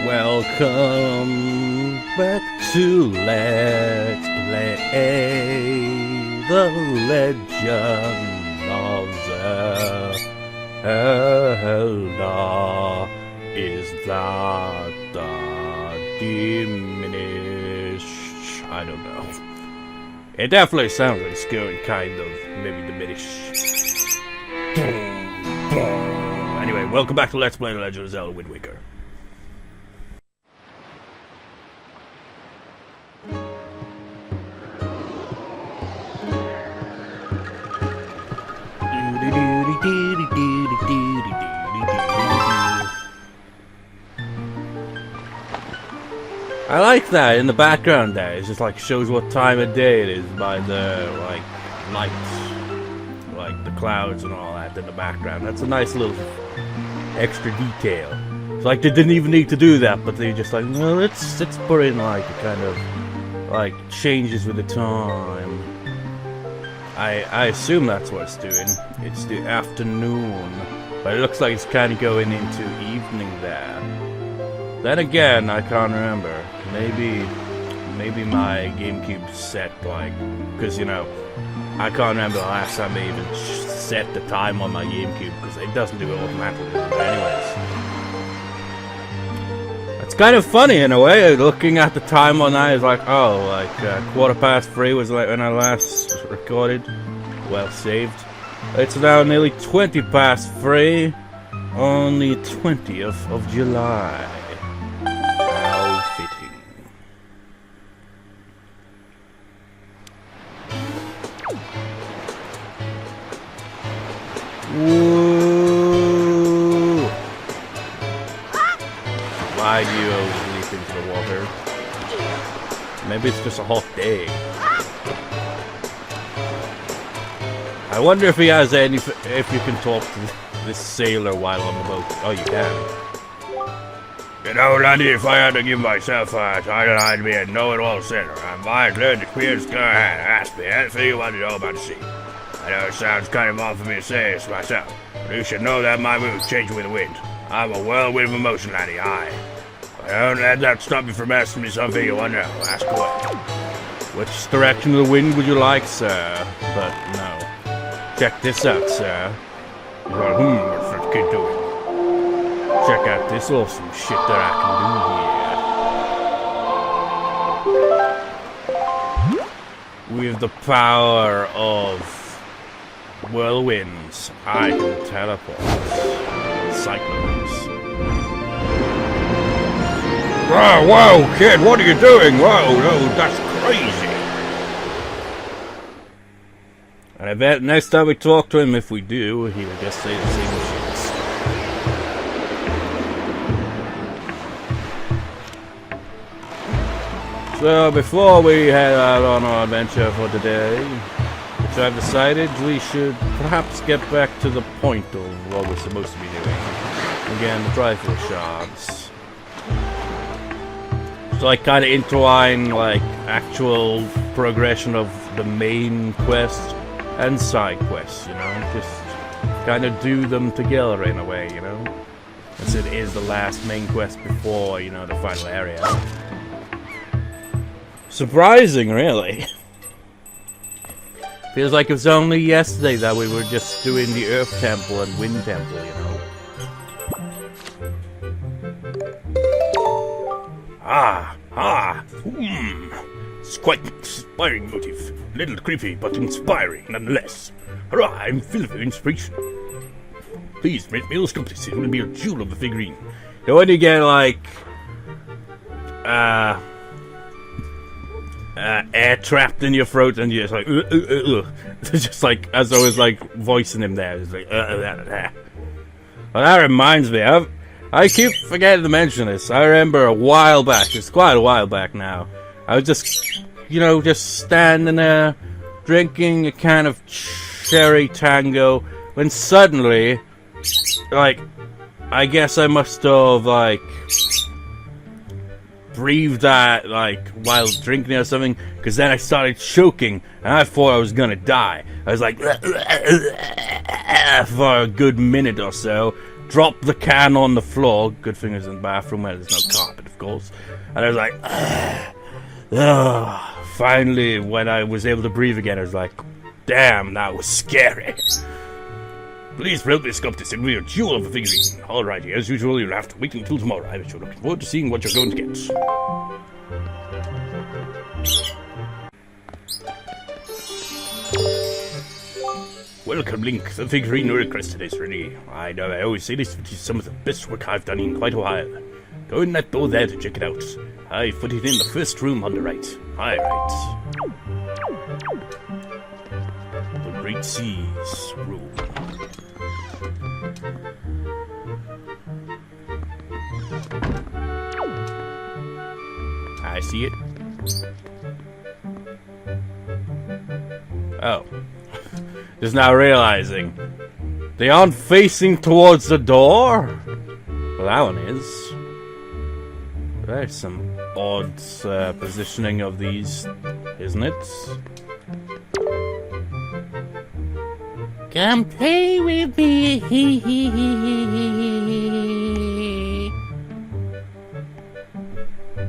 Welcome back to Let's Play The Legend of Zelda. Is that diminished? I don't know. It definitely sounds like it's going kind of maybe diminished. Anyway, welcome back to Let's Play The Legend of Zelda Wind Waker. I like that in the background there. It just like shows what time of day it is by the like lights, like the clouds and all that in the background. That's a nice little extra detail. It's like they didn't even need to do that, but they just like, no, let's put in like a kind of like changes with the time. I assume that's what it's doing. It's the afternoon, but it looks like it's kind of going into evening there. Then again, I can't remember. Maybe my GameCube set like, because you know, I can't remember the last time they even set the time on my GameCube because it doesn't do it automatically. But anyways, it's kind of funny in a way. Looking at the time on that is like, oh, like 3:15 was like when I last recorded. Well saved. It's now nearly 3:20. Only 20th of July. How fitting. Woo! Why do you always leap into the water? Maybe it's just a hot day. I wonder if he has any. If you can talk to this sailor while on the boat. Oh, you can. You know, laddie, if I had to give myself a title, I'd be a know-it-all sailor. I've learned experience. Go ahead, ask me anything you want to know about the sea. I know it sounds kind of odd for me to say this myself, but you should know that my moods change with the wind. I'm a whirlwind of emotion, laddie, aye. But don't let that stop you from asking me something you want to know. Ask away. Which direction of the wind would you like, sir? But no. Check this out, sir. Well, what's that kid doing? Check out this awesome shit that I can do here. With the power of whirlwinds, I can teleport. Cyclones. Whoa, whoa, kid, what are you doing? Whoa, no, that's crazy. And I bet next time we talk to him, if we do, he will just say the same shit. So before we head out on our adventure for today, which I've decided we should perhaps get back to the point of what we're supposed to be doing. Again, the Triforce shards. So I kind of intertwine like actual progression of the main quest and side quests, you know, just kind of do them together in a way, you know, as it is the last main quest before, you know, the final area. Surprising, really. Feels like it was only yesterday that we were just doing the Earth Temple and Wind Temple, you know. It's quite an inspiring motive. A little creepy, but inspiring nonetheless. Hurrah, I'm filled with inspiration. Please, make me stop this. It will be a jewel of the figurine. You know when you get, like, air trapped in your throat and you're just like, It's just like, as I was, like, voicing him there. It's like, Well, that reminds me, I keep forgetting to mention this. I remember a while back, it's quite a while back now, I was just, you know, just standing there, drinking a can of cherry tango, when suddenly, like, I guess I must have, like, breathed that, like, while drinking or something, because then I started choking, and I thought I was gonna die. I was like, for a good minute or so, dropped the can on the floor. Good thing it was in the bathroom where there's no carpet, of course. And I was like, finally, when I was able to breathe again, I was like, damn, that was scary. Please proudly sculpt this into a jewel of a figurine. Alrighty, as usual, you'll have to wait until tomorrow. I'm sure looking forward to seeing what you're going to get. Welcome, Link. The figurine you requested is ready. I know I always say this, but it's some of the best work I've done in quite a while. Go in that door there to check it out. I put it in the first room on the right. Hi, right. The Great Seas room. I see it. Oh. Just now realizing. They aren't facing towards the door? Well, that one is. There's some odd positioning of these, isn't it? Come play with me.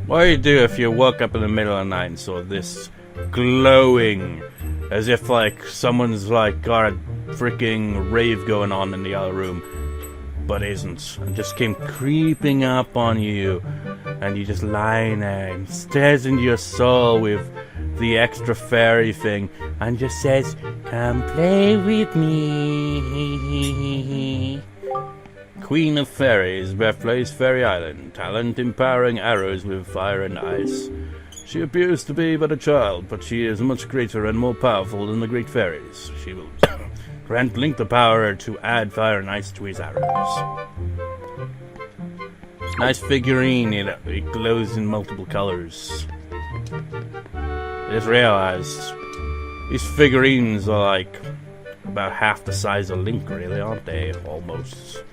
What do you do if you woke up in the middle of the night and saw this glowing, as if like someone's like got a freaking rave going on in the other room, but isn't, and just came creeping up on you, and you just lying there and stares into your soul with the extra fairy thing, and just says, "Come play with me." Queen of Fairies, birthplace Fairy Island, talent empowering arrows with fire and ice. She appears to be but a child, but she is much greater and more powerful than the great fairies. She will grant Link the power to add fire and ice to his arrows. Nice figurine, it glows in multiple colors. I just realized these figurines are like about half the size of Link, really, aren't they? Almost.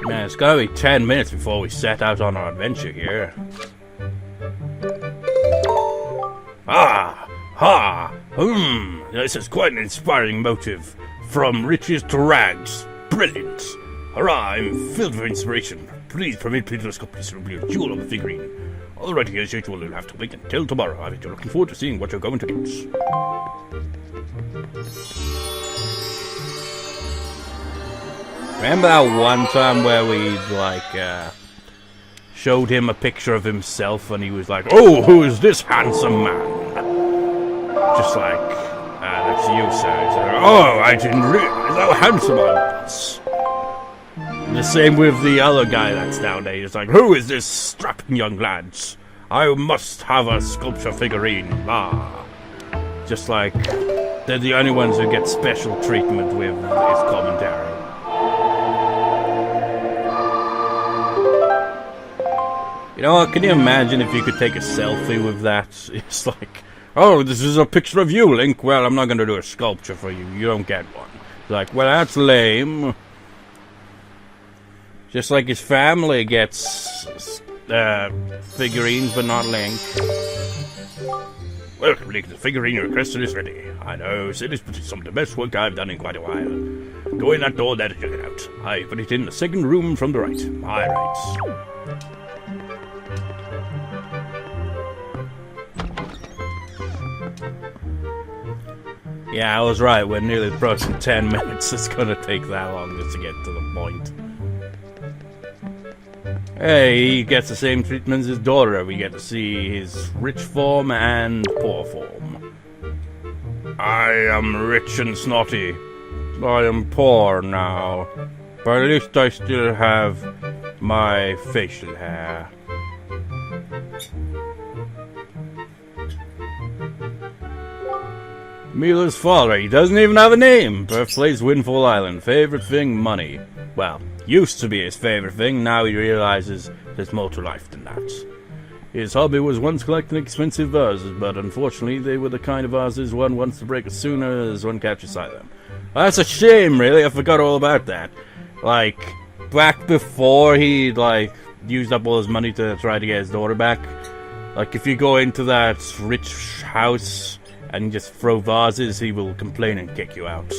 Man, it's gotta be 10 minutes before we set out on our adventure here. Ah! Ha! This is quite an inspiring motive. From riches to rags. Brilliant! Hurrah, I'm filled with inspiration. Please permit me to sculpt this jewel of a figurine. Alrighty, as usual, you'll have to wait until tomorrow. I'm looking forward to seeing what you're going to get. Remember that one time where we, like, showed him a picture of himself and he was like, "Oh, who is this handsome man?" Just like, that's you, sir. Like, "Oh, I didn't realize how handsome I was." And the same with the other guy that's down there. He's like, "Who is this strapping young lad? I must have a sculpture figurine." Just like, they're the only ones who get special treatment with his commentary. You know what, can you imagine if you could take a selfie with that? It's like, "Oh, this is a picture of you, Link. Well, I'm not going to do a sculpture for you. You don't get one." It's like, well, that's lame. Just like his family gets figurines, but not Link. Welcome, Link. The figurine you requested is ready. I know, it is some of the best work I've done in quite a while. Go in that door there to check it out. I put it in the second room from the right. My right. Yeah, I was right. We're nearly approaching 10 minutes. It's gonna take that long just to get to the point. Hey, he gets the same treatment as his daughter. We get to see his rich form and poor form. I am rich and snotty. I am poor now. But at least I still have my facial hair. Mila's father, he doesn't even have a name. Birthplace Windfall Island. Favorite thing, money. Well, used to be his favorite thing, now he realizes there's more to life than that. His hobby was once collecting expensive vases, but unfortunately they were the kind of vases one wants to break as soon as one catches sight of them. Well, that's a shame, really. I forgot all about that. Like, back before he, like, used up all his money to try to get his daughter back. Like, if you go into that rich house and just throw vases, he will complain and kick you out.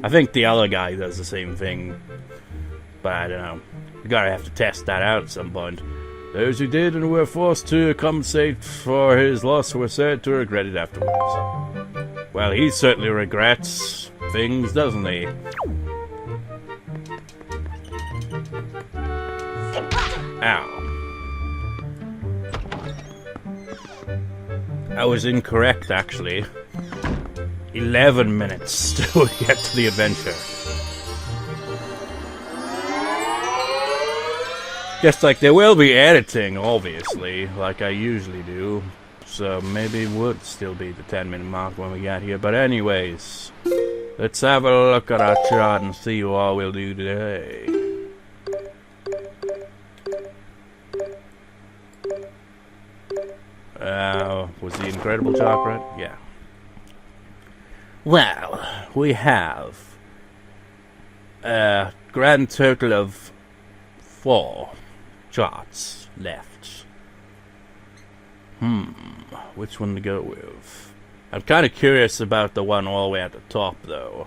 I think the other guy does the same thing, but I don't know. You gotta have to test that out at some point. Those who did and were forced to compensate for his loss were said to regret it afterwards. Well, he certainly regrets things, doesn't he? Ow. I was incorrect, actually. 11 minutes till we get to the adventure. Just like there will be editing, obviously, like I usually do. So maybe it would still be the 10-minute mark when we get here. But anyways, let's have a look at our chart and see what we'll do today. Was the incredible chart right? Yeah. Well, we have a grand total of 4 charts left. Which one to go with? I'm kind of curious about the one all the way at the top, though.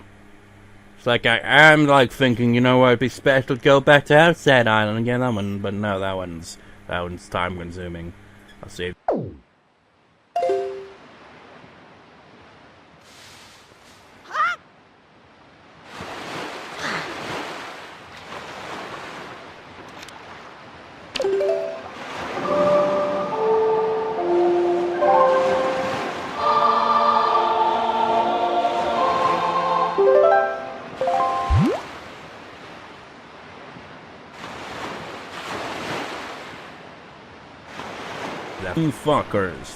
It's like I am like thinking, you know what, it'd be special to go back to Outside Island and get that one, but no, that one's time consuming. I'll save.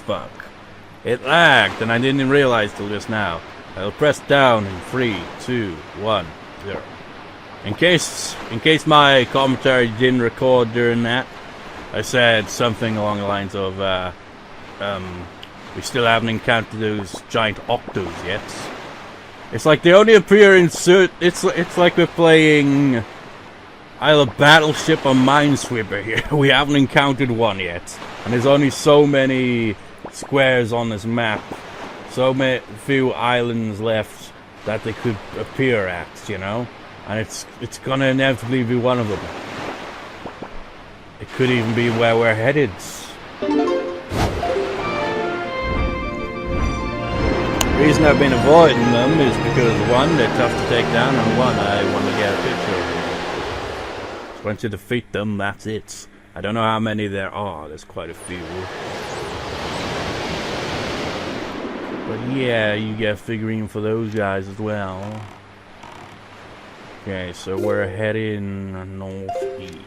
Fuck. It lagged and I didn't realize till just now. I'll press down in 3, 2, 1, 0. In case my commentary didn't record during that, I said something along the lines of we still haven't encountered those giant octos yet. It's like they only appear in it's like we're playing either Battleship or Minesweeper here. We haven't encountered one yet. And there's only so many squares on this map. So few islands left that they could appear at, you know? And it's gonna inevitably be one of them. It could even be where we're headed. The reason I've been avoiding them is because 1, they're tough to take down, and 1, I want to get a picture of them. Once you defeat them, that's it. I don't know how many there are. There's quite a few. But yeah, you get a figurine for those guys as well. Okay, so we're heading northeast.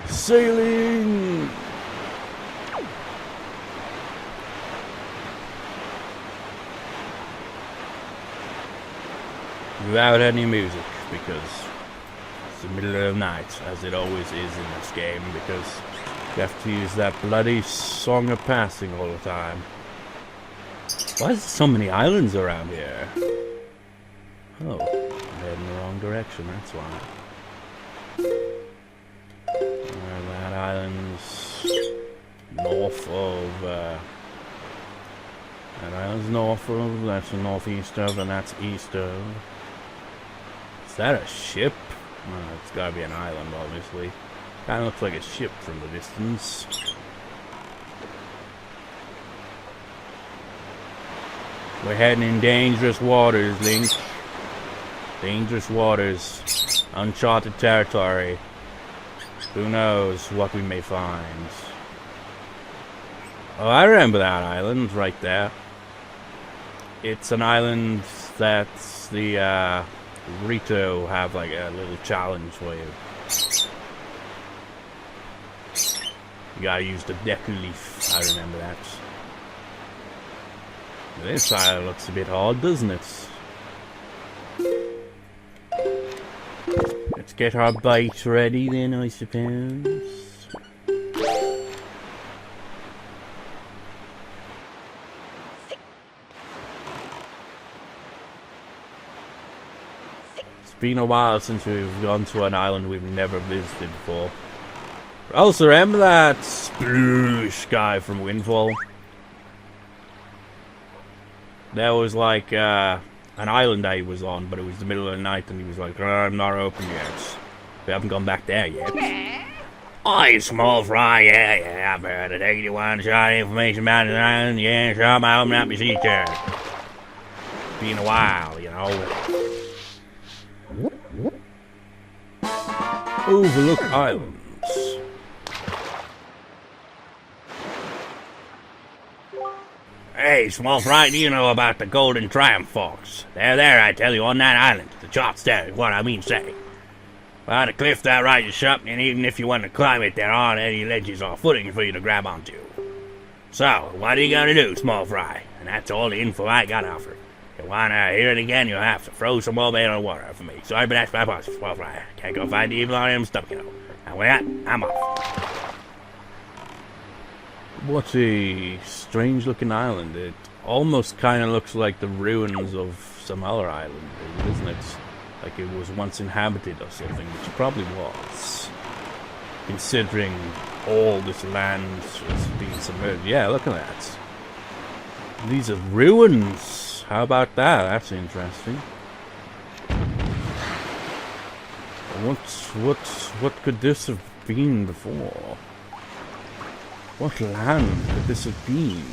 Sailing! Without any music, because it's the middle of the night, as it always is in this game, because you have to use that bloody Song of Passing all the time. Why is there so many islands around here? Oh, I'm heading in the wrong direction, that's why. That island's north of, that island's north of, that's the northeast of, and that's east of. Is that a ship? Oh, it's gotta be an island, obviously. Kinda looks like a ship from the distance. We're heading in dangerous waters, Link. Dangerous waters. Uncharted territory. Who knows what we may find. Oh, I remember that island right there. It's an island that the Rito have like a little challenge for you. You gotta use the Deku Leaf. I remember that. This island looks a bit hard, doesn't it? Let's get our bite ready then, I suppose. It's been a while since we've gone to an island we've never visited before. Also, remember that sploosh guy from Windfall? There was like an island that he was on, but it was the middle of the night, and he was like, I'm not open yet. We haven't gone back there yet. Aye, small fry, yeah, I've heard it. 81 shot information about the island, yeah, sure, my home not be teacher. Been a while, you know. Overlook Islands. Hey, small fry, do you know about the golden Triforce? They're there, I tell you, on that island. The chart's there, is what I mean to say. Well, the cliff that rises up, and even if you want to climb it, there aren't any ledges or footing for you to grab onto. So, what are you gonna do, small fry? And that's all the info I got to offer. If you wanna hear it again, you'll have to throw some more bait on the water for me. Sorry, but that's my boss, small fry. Can't go find the evil on him stuff, you know. And with that, I'm off. What a strange-looking island. It almost kind of looks like the ruins of some other island, isn't it? Like it was once inhabited or something, which it probably was. Considering all this land is being submerged. Yeah, look at that. These are ruins. How about that? That's interesting. What could this have been before? What land could this have been?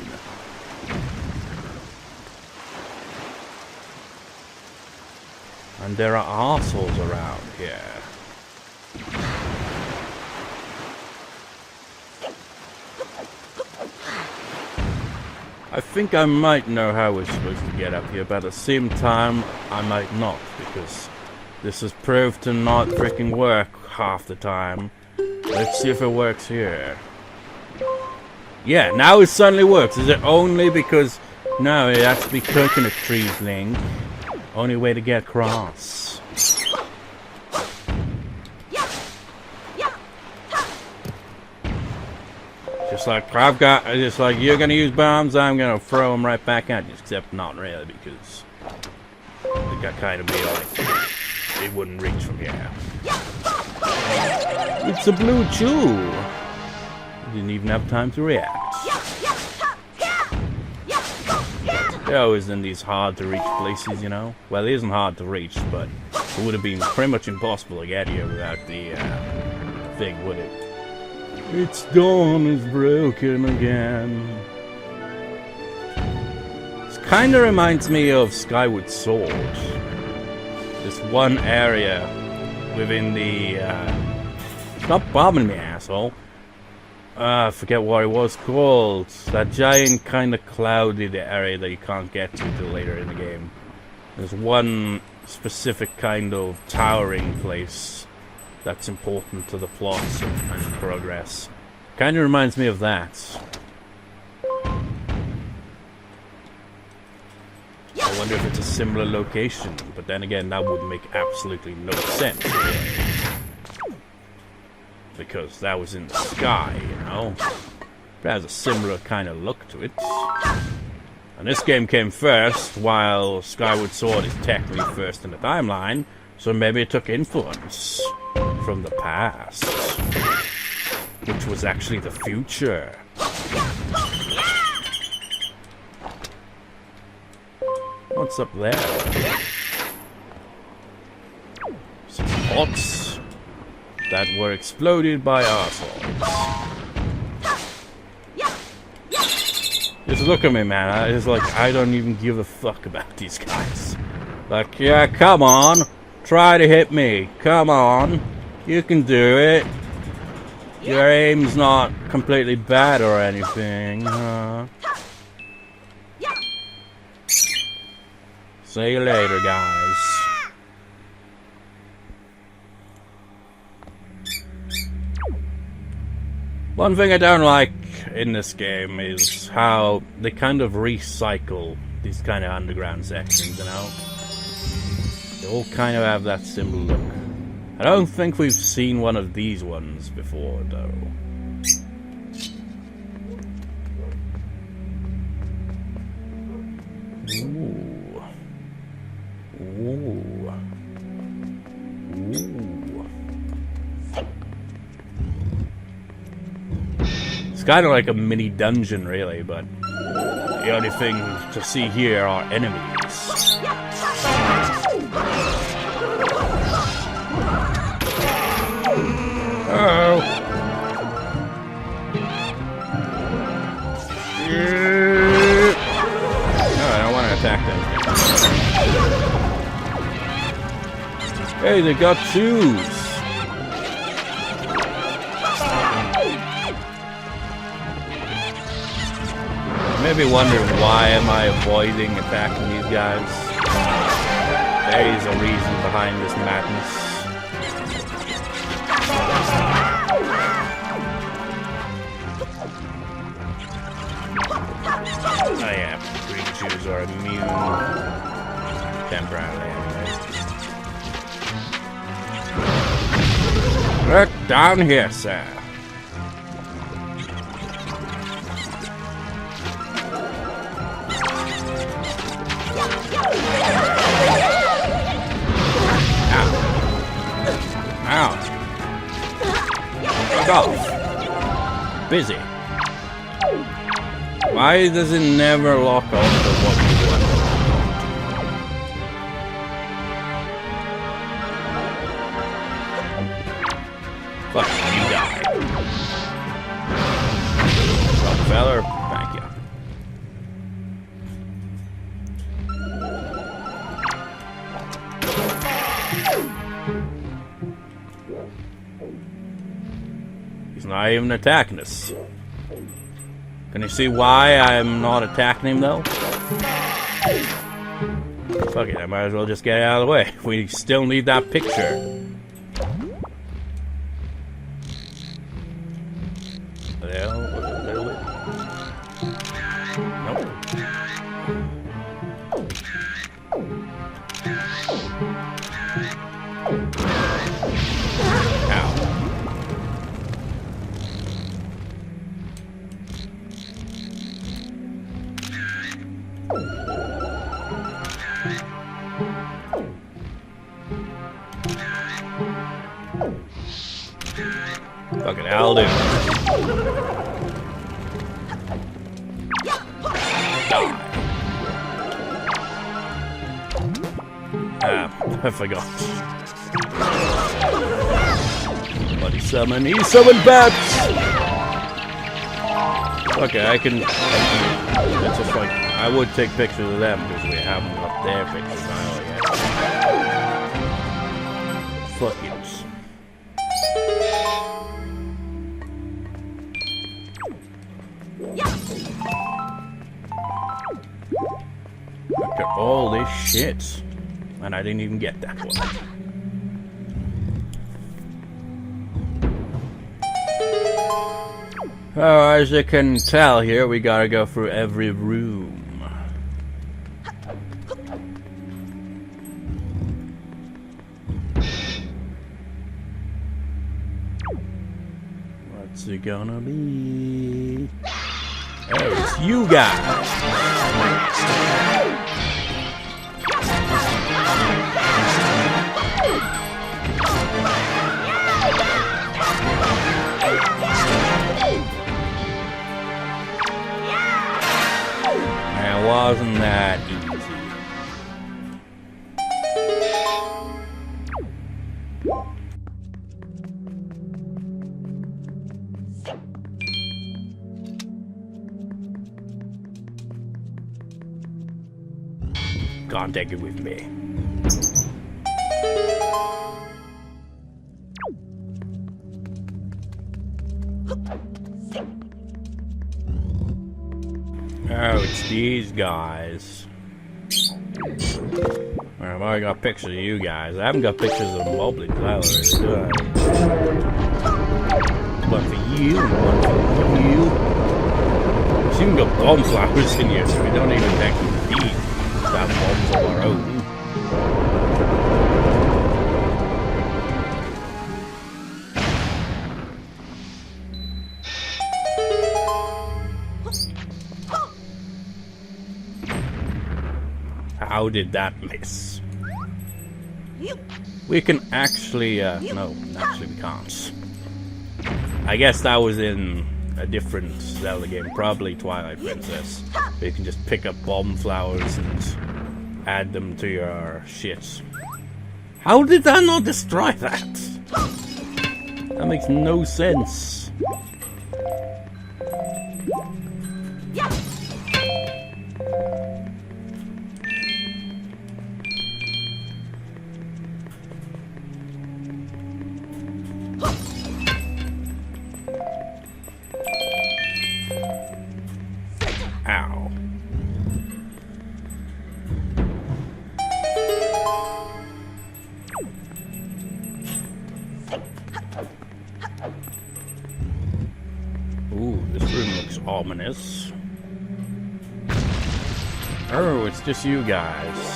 And there are arseholes around here. I think I might know how we're supposed to get up here, but at the same time, I might not, because this has proved to not freaking work half the time. Let's see if it works here. Yeah, now it suddenly works. Is it only because... No, it has to be coconut trees, Link. Only way to get across. Just like you're gonna use bombs, I'm gonna throw them right back at you. Except not really, because it got kind of be like it wouldn't reach from here. It's a blue chew. Didn't even have time to react. They're always in these hard to reach places, you know. Well, it isn't hard to reach, but it would have been pretty much impossible to get here without the thing, would it? Its dawn is broken again. This kind of reminds me of Skyward Sword. This one area within the... Stop bombing me, asshole. I forget what it was called. That giant kind of clouded area that you can't get to till later in the game. There's one specific kind of towering place that's important to the plot and progress. Kind of reminds me of that. I wonder if it's a similar location, but then again, that would make absolutely no sense. Because that was in the sky, you know. It has a similar kind of look to it. And this game came first, while Skyward Sword is technically first in the timeline, so maybe it took influence from the past, which was actually the future. What's up there? Some pots that were exploded by arseholes. Just look at me, man. It's like, I don't even give a fuck about these guys. Like, yeah, come on. Try to hit me. Come on. You can do it. Your aim's not completely bad or anything, huh? See you later, guys. One thing I don't like in this game is how they kind of recycle these kind of underground sections, you know? They all kind of have that similar look. I don't think we've seen one of these ones before, though. Ooh. Ooh. It's kind of like a mini dungeon, really, but the only thing to see here are enemies. Oh. No, I don't want to attack them. Hey, they got shoes. Maybe wondering why am I avoiding attacking these guys? There is a reason behind this madness. Oh yeah, green shoes are immune temporarily anyway. Look down here, sir. Ow. Fuck off. Busy. Why does it never lock on to what we want? Fuck, you die. Rockefeller, thank you. He's not even attacking us. Can you see why I'm not attacking him, though? Fuck it, I might as well just get out of the way. We still need that picture. Well, a little bit. Nope. Ow. Fuck it, I'll do it. I forgot. Bloody summon. He summoned bats! Okay, I can... It's just like... I would take pictures of them because we haven't got their pictures now yet. Fuck it. Look at all this shit. And I didn't even get that one. Oh, as you can tell here, we gotta go through every room. What's it gonna be? Oh, it's you guys! Wasn't that easy? Can't take it with me. Oh, it's these guys. I've already got pictures of you guys. I haven't got pictures of the Moblins either, do I? One for you and one for you. There's even got bomb flowers in here, so we don't even actually need to have bombs of our own. How did that miss? We can actually, no, actually we can't. I guess that was in a different Zelda game, probably Twilight Princess. Where you can just pick up bomb flowers and add them to your shit. How did that not destroy that? That makes no sense. Ow. Ooh, this room looks ominous. Oh, it's just you guys.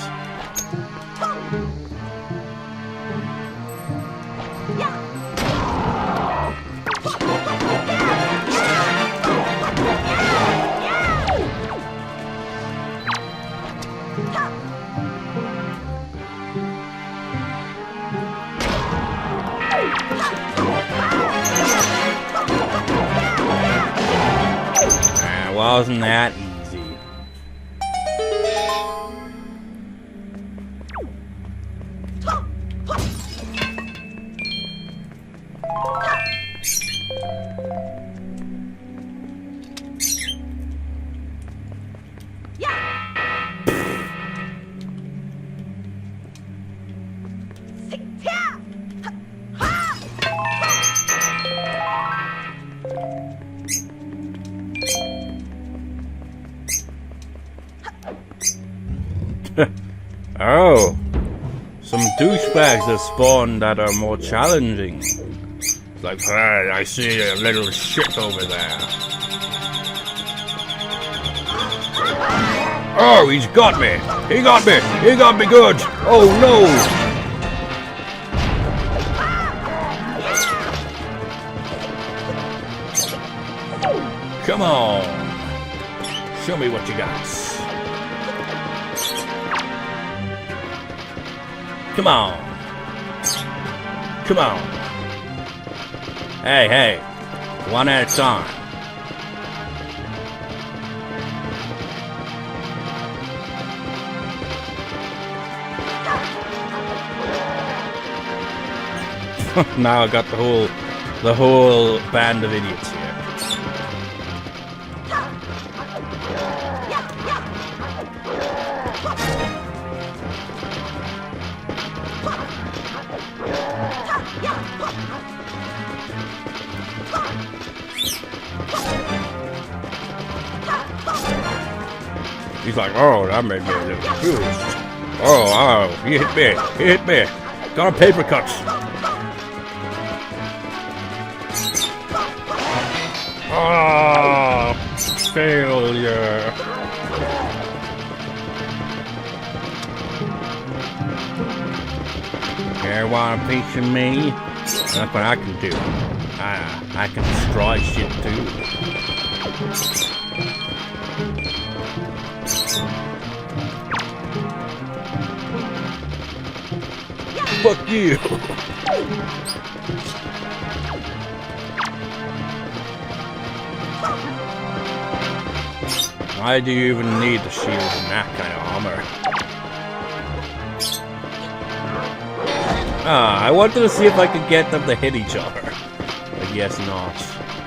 Wasn't that easy? Oh, some douchebags have spawned that are more challenging. It's like, hey, I see a little shit over there. Oh, he's got me! He got me! He got me good! Oh no! Come on! Show me what you got. Come on. Come on. Hey, hey. One at a time. Now I got the whole band of idiots here. He's like, oh, that made me a little confused. Oh, he hit me. He hit me. Got a paper cut. Oh, failure. You want a piece of me? That's what I can do. I can destroy shit too. Fuck you! Why do you even need the shield and that kind of armor? I wanted to see if I could get them to hit each other. I guess not.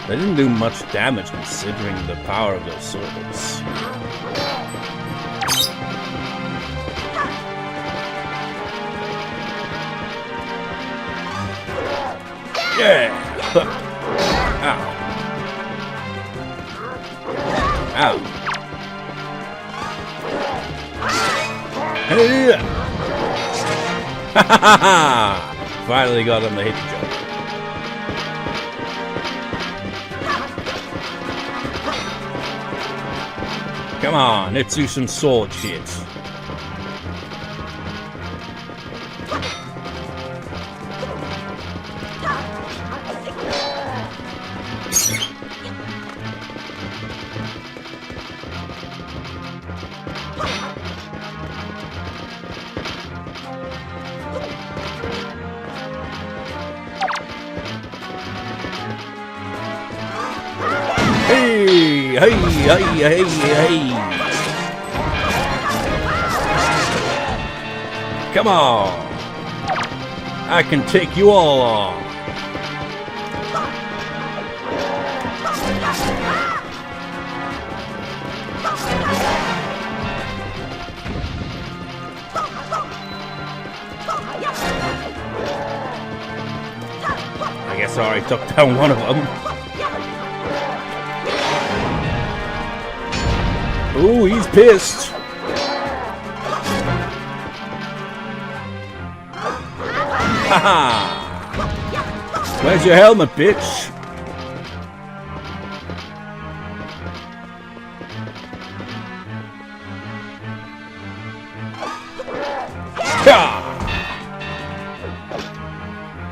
They didn't do much damage considering the power of those swords. Yeah! Ow. Ow. Hey! Ha ha ha ha! Finally got them to hit each other. Come on, let's do some sword shit. hey, hey, hey. Come on. I can take you all on. I guess I already took down one of them. Ooh, he's pissed. Haha! Where's your helmet, bitch?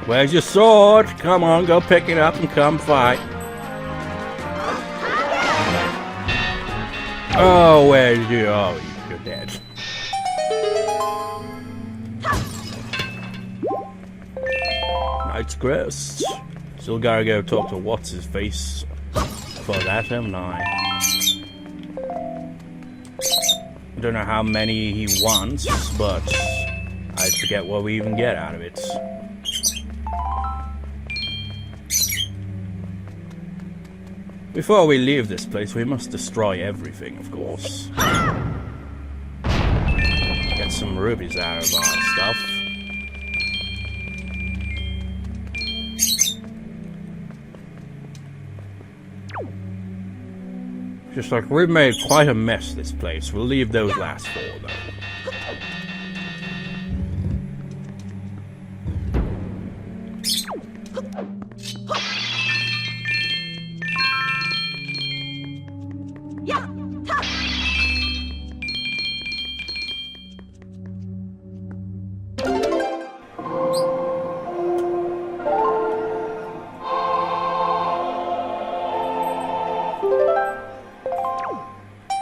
Where's your sword? Come on, go pick it up and come fight. Oh, where's you? Oh, you're dead. Knight's Crest. Still gotta go talk to what's his face for that, haven't I? I don't know how many he wants, but I forget what we even get out of it. Before we leave this place, we must destroy everything, of course. Get some rubies out of our stuff. Just like, we've made quite a mess this place. We'll leave those last four, though.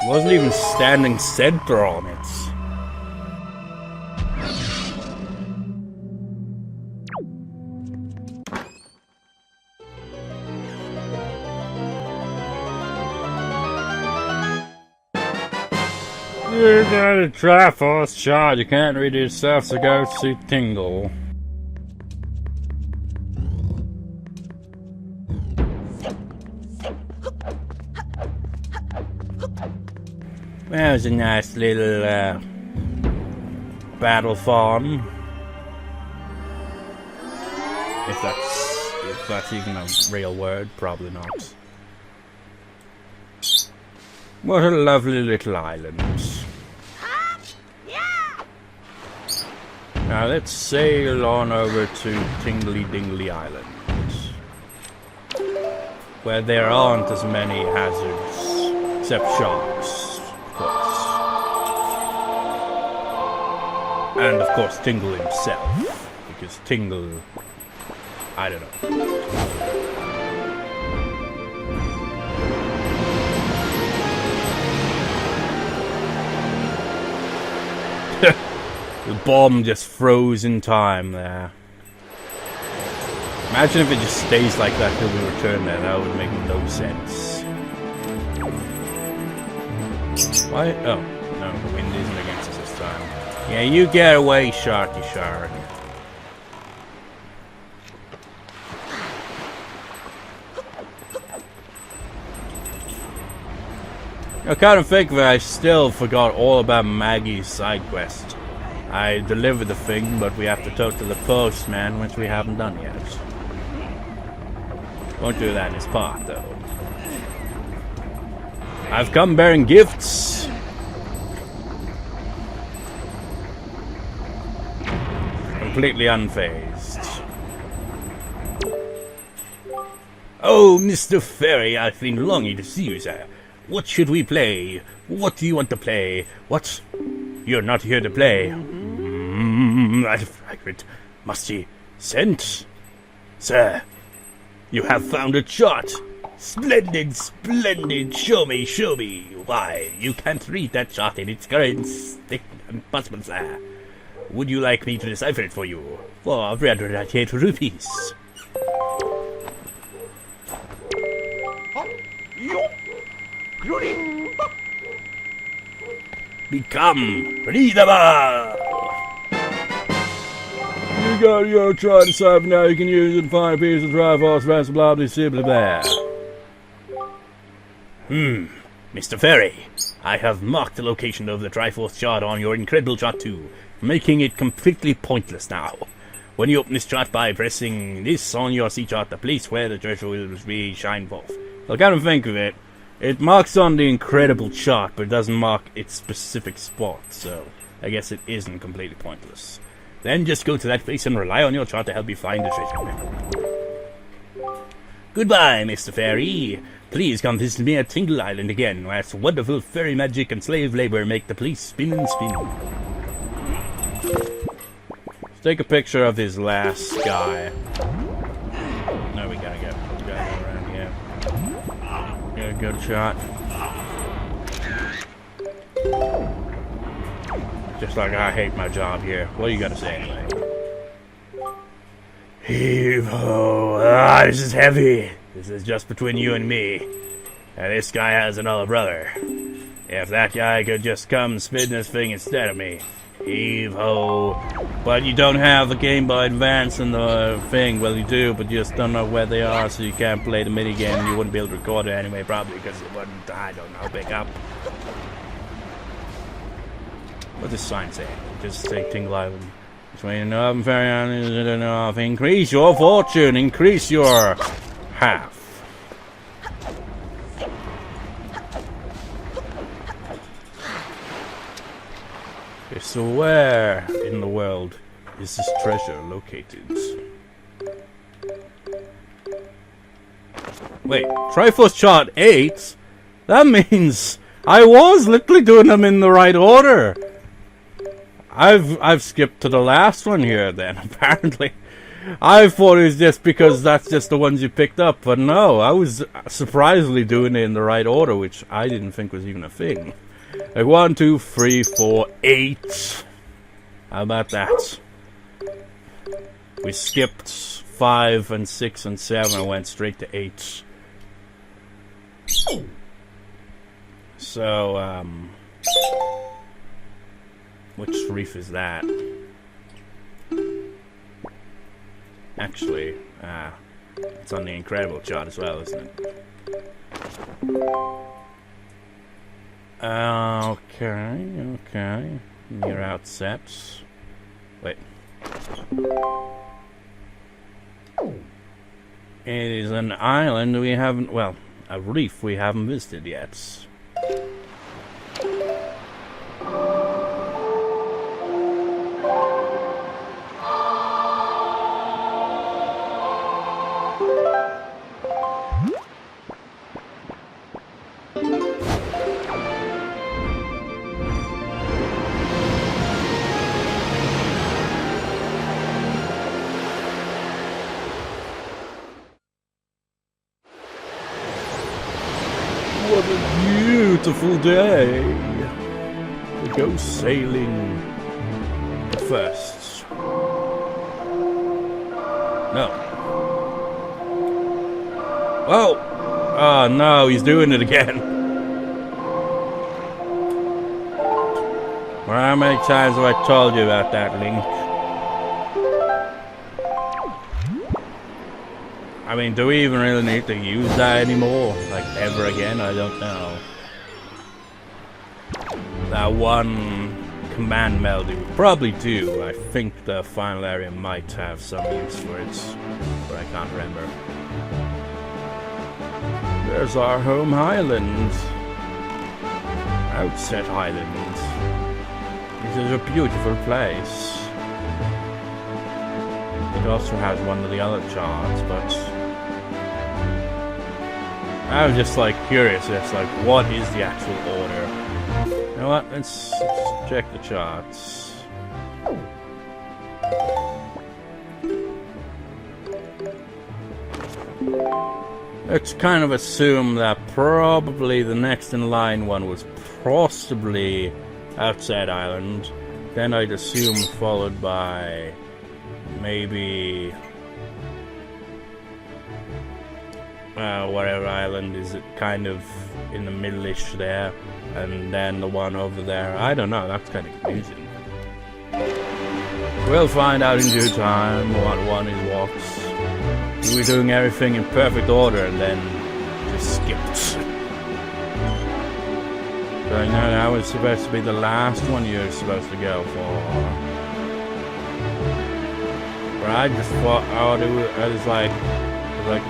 Wasn't even standing center on it. You got a Triforce shard, you can't read it yourself, so go see Tingle. That was a nice little battle farm. If that's even a real word, probably not. What a lovely little island. Now let's sail on over to Tingly Dingly Island, where there aren't as many hazards, except sharks. And of course Tingle himself, because Tingle, I don't know. The bomb just froze in time there. Imagine if it just stays like that till we return there, that would make no sense. Why? Oh, no, the wind isn't against us this time. Yeah, you get away, Sharky Shark. I kind of think that I still forgot all about Maggie's side quest. I delivered the thing, but we have to talk to the postman, which we haven't done yet. Won't do that in his part, though. I've come bearing gifts. Completely unfazed. Oh, Mr. Fairy, I've been longing to see you, sir. What should we play? What do you want to play? What? You're not here to play. That fragrant, musty scent. Sir, you have found a chart. Splendid, splendid. Show me, show me. Why, you can't read that chart in its current state. Impossible, sir. Would you like me to decipher it for you? For 398 rupees. Become readable! You got your try to decipher now. You can use it to find a piece of Triforce, blah blah blah blah. Mr. Fairy, I have marked the location of the Triforce chart on your incredible chart too, making it completely pointless now. When you open this chart by pressing this on your sea chart, the place where the treasure will be shine forth. Well, kind of think of it. It marks on the incredible chart, but it doesn't mark its specific spot, so I guess it isn't completely pointless. Then just go to that place and rely on your chart to help you find the treasure. Goodbye, Mr. Fairy. Please come visit me at Tingle Island again, where its wonderful fairy magic and slave labor make the place spin and spin. Let's take a picture of this last guy. No, we gotta go around here. Get a good shot. Just like I hate my job here. What do you gotta say anyway? Heave-ho! Ah, this is heavy. This is just between you and me. And this guy has another brother. If that guy could just come spin this thing instead of me. Heave-ho! But you don't have the Game Boy Advance and the thing. Well, you do, but you just don't know where they are, so you can't play the minigame. You wouldn't be able to record it anyway, probably, because it wouldn't, I don't know, pick up. What's this sign say? Just say Tingle Island. Between and very enough. Increase your fortune. Increase your half. Okay, so where in the world is this treasure located? Wait, Triforce chart 8? That means I was literally doing them in the right order. I've skipped to the last one here then, apparently. I thought it was just because that's just the ones you picked up, but no, I was surprisingly doing it in the right order, which I didn't think was even a thing. Like 1, 2, 3, 4, 8. How about that? We skipped 5 and 6 and 7 and went straight to 8. So, which reef is that? Actually, it's on the Incredible chart as well, isn't it? Okay. Near outset. Wait. It is an island we haven't, well, a reef we haven't visited yet. What a beautiful day to go sailing. But first, no. Oh! Oh no, he's doing it again. Well, how many times have I told you about that, Link? I mean, do we even really need to use that anymore? Like, ever again? I don't know. That one command melody would probably do. I think the final area might have some use for it, but I can't remember. There's our home island. Outset Island. This is a beautiful place. It also has one of the other charts, but I was just like curious, it's like, what is the actual order? You know what, let's check the charts. Let's kind of assume that probably the next in line one was possibly Outside Island. Then I'd assume followed by maybe whatever island is it kind of in the middle-ish there, and then the one over there. I don't know, that's kind of confusing. We'll find out in due time what one is what. We're doing everything in perfect order and then just skipped. So I know that was supposed to be the last one you're supposed to go for. But I just thought, I was like,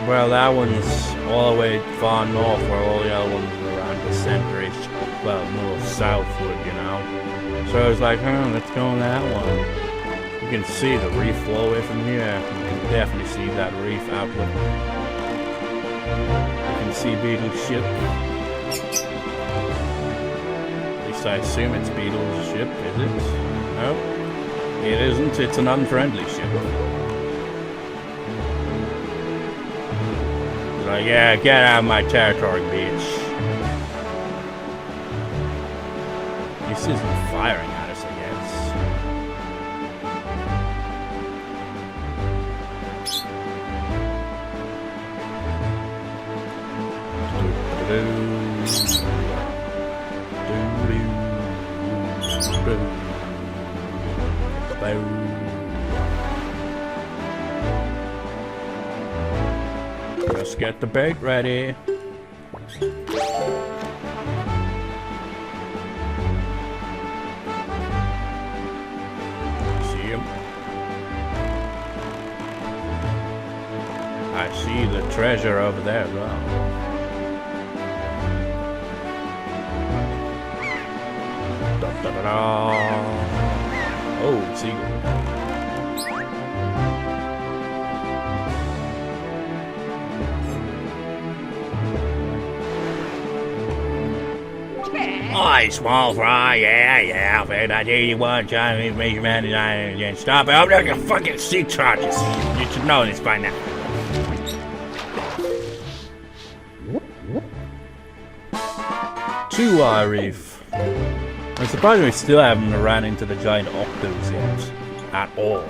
well, that one's all the way far north where all the other ones are around the center-ish, well, north southward, you know. So I was like, let's go on that one. You can see the reef flow away from here. You can definitely see that reef outlook. You can see Beetle's ship. At least I assume it's Beetle's ship, is it? No, it isn't. It's an unfriendly ship. Like, yeah, get out of my territory, bitch. This isn't firing at us, I guess. Let's get the bait ready. See him? I see the treasure over there as well. Da, da, da, da. Oh, Tingle. Hi, small fry, yeah, but I tell you what, Johnny, Major Man, and stop it. I'm not gonna fucking sea charges. You should know this by now. Two-eye reef. I'm surprised we still haven't ran into the giant octopus yet. At all.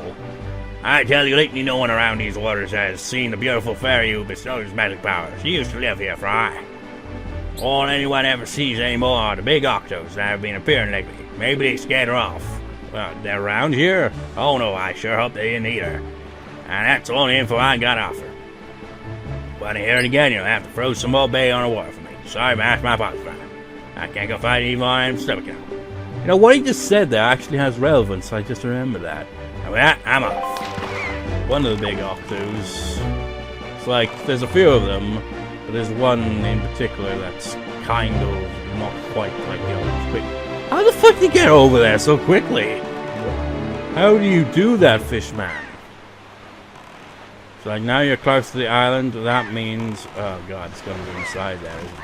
I tell you, lately no one around these waters has seen the beautiful fairy who bestows magic powers. She used to live here, Fry. All anyone ever sees anymore are the big octos that have been appearing lately. Maybe they scared her off. Well, they're around here? Oh no, I sure hope they didn't eat her. And that's all the info I got to offer. Want to hear it again, you'll have to throw some more bait on the water for me. Sorry, man, my pocket's fine. I can't go fight even on my stomach now. You know, what he just said there actually has relevance, I just remember that. And with that, I'm off. One of the big octos. It's like, there's a few of them. But there's one in particular that's kind of not quite like the others. Quick. How the fuck did you get over there so quickly? How do you do that, fishman? So like now you're close to the island. That means, oh god, it's gonna be inside there, isn't it?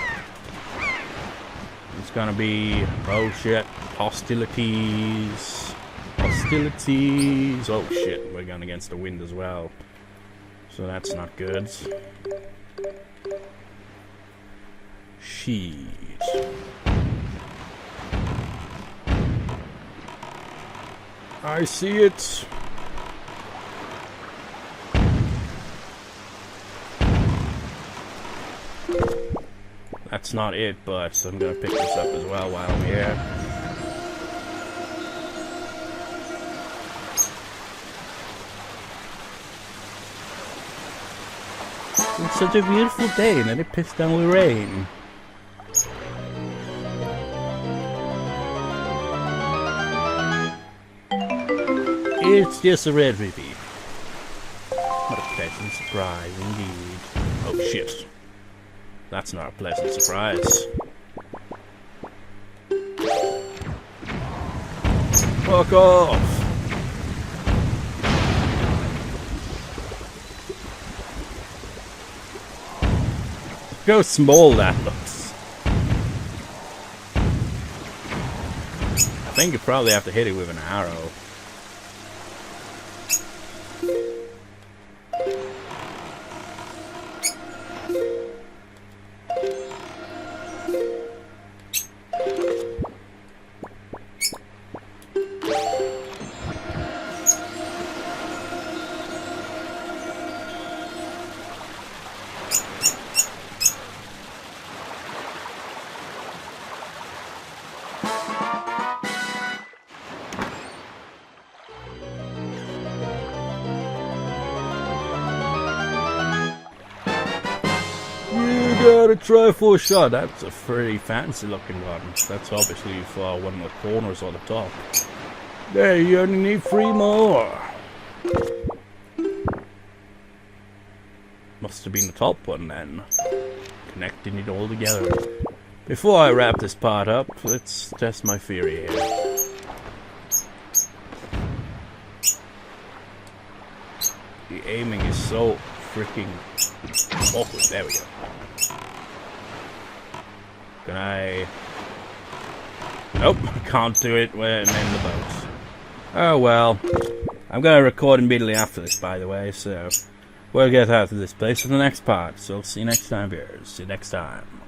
It's gonna be, oh shit, hostilities. Hostilities. Oh shit, we're going against the wind as well. So that's not good. Sheet. I see it. That's not it, but I'm gonna pick this up as well while I'm here. It's such a beautiful day, and then it pissed down with rain. It's just a red ruby. What a pleasant surprise indeed. Oh shit. That's not a pleasant surprise. Fuck off! Look how small that looks. I think you probably have to hit it with an arrow. got a Triforce shot. That's a pretty fancy looking one. That's obviously for one of the corners or the top. There, you only need 3 more. Must have been the top one then. Connecting it all together. Before I wrap this part up, let's test my theory here. The aiming is so freaking awkward. There we go. Can I... Nope, can't do it when I'm in the boat. Oh well. I'm going to record immediately after this, by the way, so we'll get out of this place in the next part. So see you next time, viewers. See you next time.